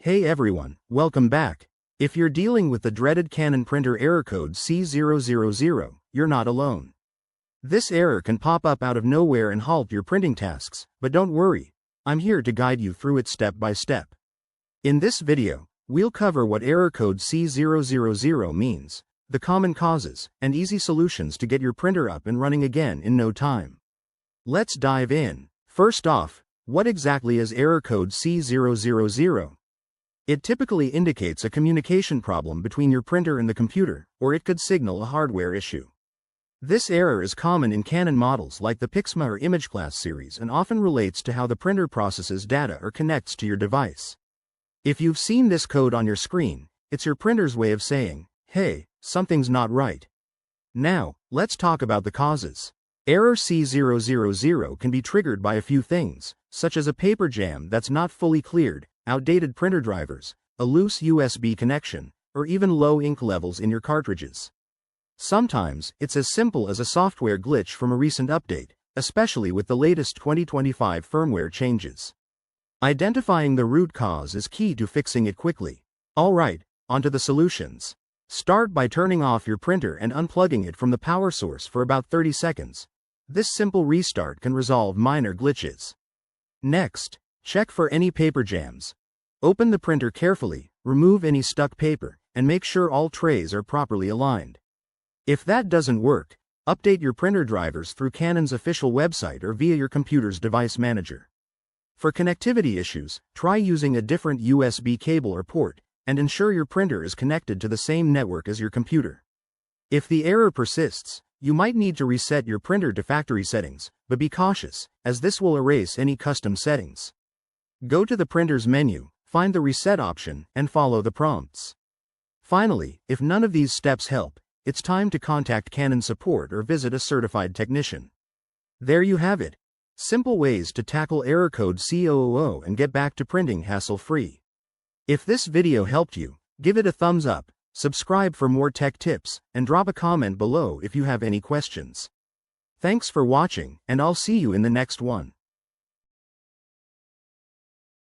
Hey everyone, welcome back. If you're dealing with the dreaded Canon printer error code C000, you're not alone. This error can pop up out of nowhere and halt your printing tasks, but don't worry, I'm here to guide you through it step by step. In this video, we'll cover what error code C000 means, the common causes, and easy solutions to get your printer up and running again in no time. Let's dive in. First off, what exactly is error code C000? It typically indicates a communication problem between your printer and the computer, or it could signal a hardware issue. This error is common in Canon models like the Pixma or Image Class series and often relates to how the printer processes data or connects to your device. If you've seen this code on your screen, it's your printer's way of saying, hey, something's not right. Now, let's talk about the causes. Error C000 can be triggered by a few things, such as a paper jam that's not fully cleared, outdated printer drivers, a loose USB connection, or even low ink levels in your cartridges. Sometimes, it's as simple as a software glitch from a recent update, especially with the latest 2025 firmware changes. Identifying the root cause is key to fixing it quickly. Alright, onto the solutions. Start by turning off your printer and unplugging it from the power source for about 30 seconds. This simple restart can resolve minor glitches. Next, check for any paper jams. Open the printer carefully, remove any stuck paper, and make sure all trays are properly aligned. If that doesn't work, update your printer drivers through Canon's official website or via your computer's device manager. For connectivity issues, try using a different USB cable or port, and ensure your printer is connected to the same network as your computer. If the error persists, you might need to reset your printer to factory settings, but be cautious, as this will erase any custom settings. Go to the printer's menu, find the reset option, and follow the prompts. Finally, if none of these steps help, it's time to contact Canon support or visit a certified technician. There you have it. Simple ways to tackle error code C000 and get back to printing hassle-free. If this video helped you, give it a thumbs up, subscribe for more tech tips, and drop a comment below if you have any questions. Thanks for watching, and I'll see you in the next one.